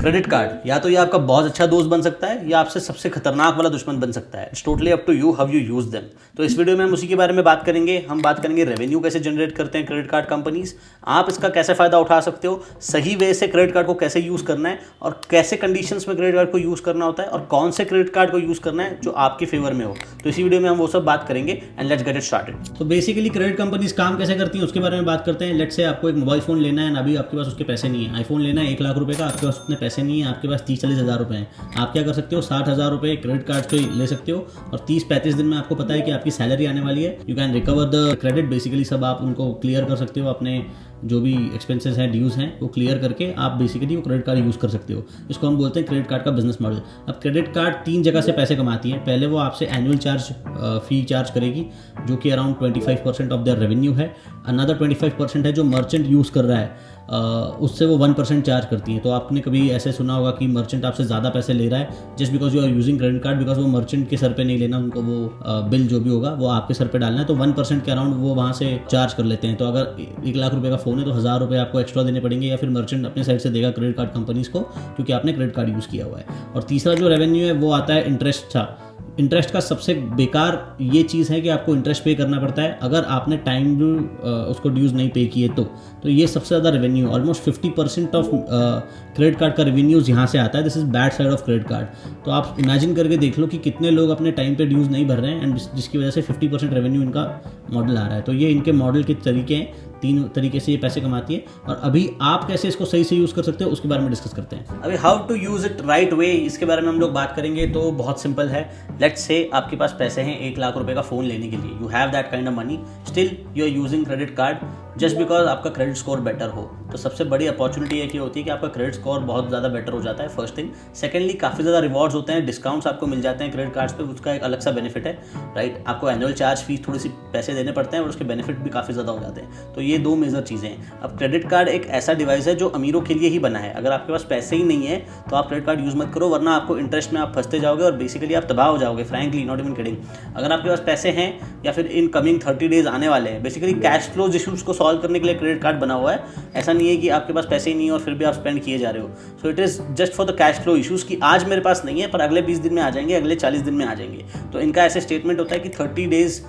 Credit card या तो ये आपका बहुत अच्छा दोस्त बन सकता है या आपसे सबसे खतरनाक वाला दुश्मन बन सकता है। It's totally up to you how you use them. तो इस वीडियो में हम उसी के बारे में बात करेंगे। हम बात करेंगे रेवेन्यू कैसे जनरेट करते हैं क्रेडिट कार्ड कंपनीज, आप इसका कैसे फायदा उठा सकते हो, सही वे से क्रेडिट कार्ड को कैसे यूज करना है और कैसे कंडीशंस में क्रेडिट कार्ड को यूज करना होता है और कौन से क्रेडिट कार्ड को यूज करना है जो आपके फेवर में हो। तो इसी वीडियो में हम वो सब बात करेंगे and let's get it started. तो बेसिकली क्रेडिट कंपनीज काम कैसे करती हैं उसके बारे में बात करते हैं। लेट्स से आपको एक मोबाइल फोन लेना है, अभी आपके पास उसके पैसे नहीं है। आईफोन लेना है 1 लाख रुपए का, आपके पास उतने पैसे नहीं है, आपके पास 30-40 हज़ार रुपए हैं। आप क्या कर सकते हो, 60 हज़ार रुपए क्रेडिट कार्ड से ले सकते हो और 30-35 दिन में आपको पता है कि आपकी सैलरी आने वाली है। You can recover the credit, basically सब आप उनको क्लियर कर सकते हो, अपने जो भी एक्सपेंसेस हैं, ड्यूज हैं, वो क्लियर करके आप बेसिकली वो क्रेडिट कार्ड यूज़ कर सकते हो। इसको हम बोलते हैं क्रेडिट कार्ड का बिजनेस मॉडल। अब क्रेडिट कार्ड 3 जगह से पैसे कमाती है। पहले वो आपसे एनुअल चार्ज फी चार्ज करेगी जो कि अराउंड 25% ऑफ देयर रेवेन्यू है। अनदर 25% है जो मर्चेंट यूज़ कर रहा है, उससे वो 1% चार्ज करती है। तो आपने कभी ऐसे सुना होगा कि मर्चेंट आपसे ज़्यादा पैसे ले रहा है just because you are using credit card, because वो मर्चेंट के सर पे नहीं लेना, उनको वो बिल जो भी होगा वो आपके सर पे डालना है। तो 1% के अराउंड वो वहाँ से चार्ज कर लेते हैं। तो अगर 1 लाख रुपए का फ़ोन है तो 1000 रुपये आपको एक्स्ट्रा देने पड़ेंगे या फिर मर्चेंट अपने साइड से देगा क्रेडिट कार्ड कंपनीज को, क्योंकि आपने क्रेडिट कार्ड यूज़ किया हुआ है। और तीसरा जो रेवेन्यू है वो आता है इंटरेस्ट था। इंटरेस्ट का सबसे बेकार ये चीज़ है कि आपको इंटरेस्ट पे करना पड़ता है अगर आपने टाइम उसको ड्यूज नहीं पे किए तो ये सबसे ज़्यादा revenue, almost 50% of credit card का रेवेन्यूज़ यहाँ से आता है। This is bad side of credit card. तो आप इमेजिन करके देख लो कि कितने लोग अपने टाइम पे ड्यूज नहीं भर रहे हैं एंड जिसकी वजह से 50% रेवेन्यू इनका मॉडल आ रहा है। तो ये इनके मॉडल के तरीके हैं, 3 तरीके से ये पैसे कमाती है। और अभी आप कैसे इसको सही से यूज़ कर सकते हो उसके बारे में डिस्कस करते हैं। अभी how to use it right way, इसके बारे में हम लोग बात करेंगे। तो बहुत सिंपल है। लेट्स से आपके पास पैसे हैं 1 लाख रुपए का फ़ोन लेने के लिए, you have that kind of money, still you are using credit card just because आपका क्रेडिट स्कोर बेटर हो। तो सबसे बड़ी अपॉर्चुनिटी एक ये होती है कि आपका क्रेडिट स्कोर बहुत ज़्यादा बेटर हो जाता है, फर्स्ट थिंग। सेकेंडली, काफ़ी ज़्यादा रिवॉर्ड्स होते हैं, डिस्काउंट्स आपको मिल जाते हैं क्रेडिट कार्ड्स पे, उसका एक अलग सा बेनिफिट है, राइट। आपको एनुअल चार्ज फीस थोड़ी सी पैसे देने पड़ते हैं और उसके बेनिफिट भी काफ़ी ज़्यादा हो जाते हैं। तो ये 2 मेजर चीज़ें हैं। अब क्रेडिट कार्ड एक ऐसा डिवाइस है जो अमीरों के लिए ही बना है। अगर आपके पास पैसे ही नहीं है तो आप क्रेडिट कार्ड यूज़ मत करो, वरना आपको इंटरेस्ट में आप फंसते जाओगे और बेसिकली आप तबाह हो जाओगे, फ्रैंकली, नॉट इवन किडिंग। अगर आपके पास पैसे हैं या फिर इन कमिंग 30 डेज आने वाले हैं, बेसिकली कैश फ्लोज इशूज़ को सॉल्व करने के लिए क्रेडिट कार्ड बना हुआ है। ऐसा नहीं है कि आपके पास पैसे ही नहीं है और फिर भी आप स्पेंड किए जा रहे हो। So it is just for the cash flow issues कि आज मेरे पास नहीं है पर अगले 20 दिन में आ जाएंगे, अगले 40 दिन में आ जाएंगे। तो इनका ऐसे स्टेटमेंट होता है कि 30 डेज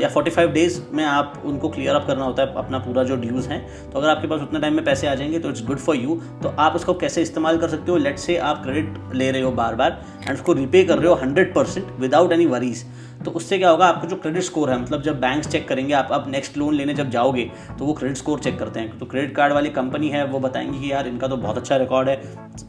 या 45 डेज में आप उनको क्लियर अप करना होता है अपना पूरा जो ड्यूज़ हैं। तो अगर आपके पास उतना टाइम में पैसे आ जाएंगे तो इट्स गुड फॉर यू। तो आप उसको कैसे इस्तेमाल कर सकते हो, लेट्स से आप क्रेडिट ले रहे हो बार बार एंड उसको रिपे कर रहे हो 100% विदाउट एनी वरीज। तो उससे क्या होगा, आपका जो क्रेडिट स्कोर है, मतलब जब बैंक्स चेक करेंगे, आप नेक्स्ट लोन लेने जब जाओगे तो वो क्रेडिट स्कोर चेक करते हैं। तो क्रेडिट कार्ड वाली कंपनी है वो बताएंगे कि यार इनका तो बहुत अच्छा रिकॉर्ड है,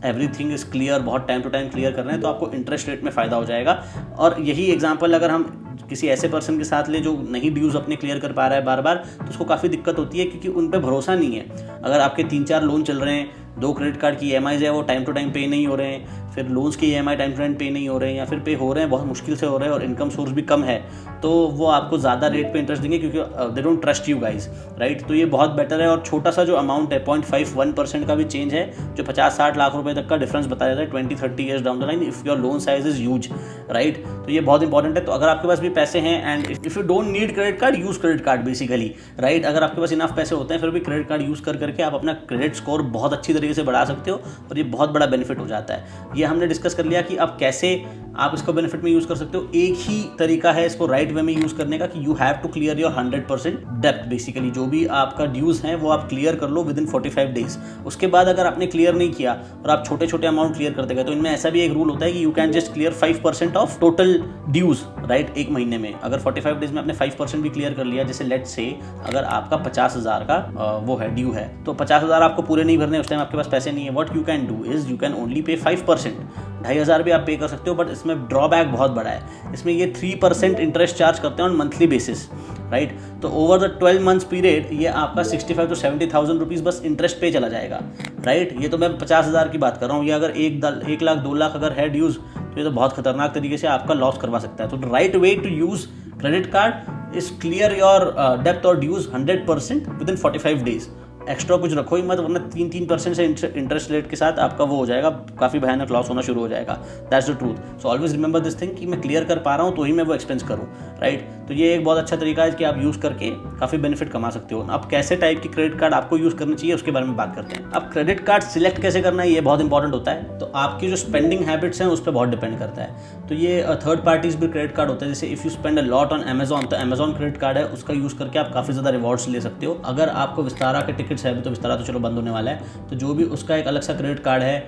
एवरीथिंग इज़ क्लियर, बहुत टाइम टू टाइम क्लियर कर रहे हैं, तो आपको इंटरेस्ट रेट में फ़ायदा हो जाएगा। और यही एग्जाम्पल अगर हम किसी ऐसे पर्सन के साथ ले जो नहीं ड्यूज़ अपने क्लियर कर पा रहा है बार बार, तो उसको काफ़ी दिक्कत होती है क्योंकि उन पे भरोसा नहीं है। अगर आपके 3-4 लोन चल रहे हैं, 2 क्रेडिट कार्ड की EMIs है वो टाइम टू टाइम पे नहीं हो रहे हैं, फिर लोन्स की EMI टाइम टू टाइम पे नहीं हो रहे हैं या फिर पे हो रहे हैं बहुत मुश्किल से हो रहे हैं और इनकम सोर्स भी कम है, तो वो आपको ज़्यादा रेट पे इंटरेस्ट देंगे क्योंकि they don't trust you guys, right. तो ये बहुत बेटर है। और छोटा सा जो अमाउंट है 0.51% का भी चेंज है जो 50-60 लाख रुपए तक का डिफरेंस बताया जाता है 20-30 years down the line if your loan size is huge, right. तो ये बहुत इंपॉर्टेंट है। तो अगर आपके पास भी पैसे हैं and if you don't need credit card, use credit card basically, right. अगर आपके पास इनफ पैसे होते हैं फिर भी क्रेडिट कार्ड यूज़ करके आप अपना क्रेडिट स्कोर बहुत अच्छी तरीके से बढ़ा सकते हो और ये बहुत बड़ा बेनिफिट हो जाता है। ये हमने डिस्कस कर लिया कि आप कैसे आप इसको बेनिफिट में यूज़ कर सकते हो। एक ही तरीका है इसको राइट वे में यूज़ करने का कि you have to clear your 100% डेप्ट। बेसिकली जो भी आपका ड्यूज़ हैं वो आप क्लियर कर लो विद इन 45 डेज। उसके बाद अगर आपने क्लियर नहीं किया और आप छोटे छोटे अमाउंट क्लियर करते गए तो इनमें ऐसा भी एक रूल होता है कि you can just clear 5% of total dues, right, एक महीने में। अगर 45 डेज में आपने 5% भी क्लियर कर लिया, जैसे लेट्स से अगर आपका 50,000 का वो है ड्यू है, तो 50,000 आपको पूरे नहीं भरने, उस टाइम आपके पास पैसे नहीं है। What you can do is you can only pay 5%, 2,500 भी आप पे कर सकते हो। बट इसमें ड्रॉबैक बहुत बड़ा है, इसमें ये 3% इंटरेस्ट चार्ज करते हैं ऑन मंथली बेसिस, राइट। तो ओवर द 12 मंथ्स पीरियड ये आपका 65,000 to 70,000 रुपीज़ बस इंटरेस्ट पे चला जाएगा, राइट। ये तो मैं 50,000 की बात कर रहा हूँ। ये अगर 1 लाख 2 लाख अगर है ड्यूज़ तो ये तो बहुत खतरनाक तरीके से आपका लॉस करवा सकता है। तो right way to use credit card is clear your डेप्थ और dues 100% within 45 days. Extra कुछ रखो ही मत, वरना 3% से इंटरेस्ट रेट के साथ आपका वो हो जाएगा, काफ़ी भयानक लॉस होना शुरू हो जाएगा। That's the truth. So always remember this thing कि मैं क्लियर कर पा रहा हूँ तो ही मैं वो एक्सपेंस करूँ, राइट। तो ये एक बहुत अच्छा तरीका है कि आप यूज़ करके काफ़ी बेनिफिट कमा सकते हो। अब कैसे टाइप की क्रेडिट कार्ड आपको यूज़ करना चाहिए उसके बारे में बात करते हैं। अब क्रेडिट कार्ड सिलेक्ट कैसे करना है ये बहुत इंपॉर्टेंट होता है। तो आपकी जो स्पेंडिंग हैबिट्स हैं उस पर बहुत डिपेंड करता है। तो ये थर्ड पार्टीज भी क्रेडिट कार्ड होता है, जैसे if you spend a lot on Amazon, तो अमेजॉन क्रेडिट कार्ड है, उसका यूज़ करके आप काफ़ी ज़्यादा रिवॉर्ड्स ले सकते हो। अगर आपको विस्तारा के टिकट्स है, तो विस्तारा तो चलो बंद होने वाला है, तो जो भी उसका एक अलग सा क्रेडिट कार्ड है,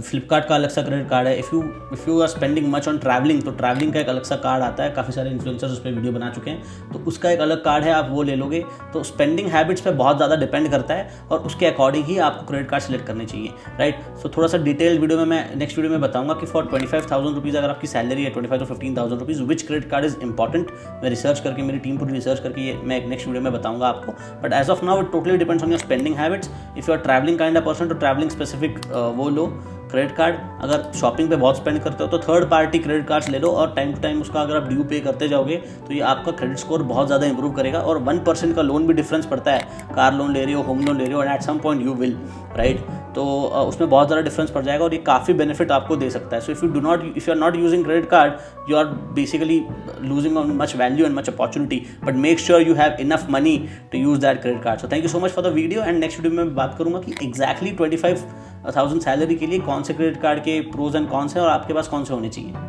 फ्लिपकार्ट का अलग सा क्रेडिट कार्ड है। If you are spending much on travelling, तो ट्रैवलिंग का एक अलग सा कार्ड आता है, काफ़ी सारे इन्फ्लुएंसर्स उस पर वीडियो बना चुके हैं, तो उसका एक अलग कार्ड है, आप वो ले लोगे। तो स्पेंडिंग हैबिट्स पे बहुत ज़्यादा डिपेंड करता है और उसके अकॉर्डिंग ही आपको क्रेडिट कार्ड सेलेक्ट करने चाहिए, राइट। सो थोड़ा सा डिटेल्ड वीडियो में मैं नेक्स्ट वीडियो में बताऊंगा कि फॉर 25,000 रुपीज़ अगर आपकी सैलरी है 25 to 15,000 rupees, which credit card is important. मैं रिसर्च करके, मेरी टीम पूरी रिसर्च करके ये मैं नेक्स्ट वीडियो में बताऊंगा आपको। But as of now it totally depends on your spending habits. If you are travelling kind of person, तो ट्रैवलिंग स्पेसिफिक वो लो क्रेडिट कार्ड। अगर शॉपिंग पे बहुत स्पेंड करते हो तो थर्ड पार्टी क्रेडिट कार्ड्स ले लो, और टाइम टू टाइम उसका अगर आप ड्यू पे करते जाओगे तो ये आपका क्रेडिट स्कोर बहुत ज़्यादा इंप्रूव करेगा। और 1% का लोन भी डिफरेंस पड़ता है, कार लोन ले रही हो, होम लोन ले रही हो, and at some point you will, right. तो उसमें बहुत ज़्यादा डिफरेंस पड़ जाएगा और ये काफ़ी बेनिफिट आपको दे सकता है। So if you are not using credit card, you are basically losing on much value and much opportunity, but make sure you have enough money to use that credit card. So thank you so much for the video, and next video में मैं बात करूँगा कि exactly 25,000 salary के लिए कौन से credit card के प्रोज एंड कॉन्स हैं और आपके पास कौन से होने चाहिए।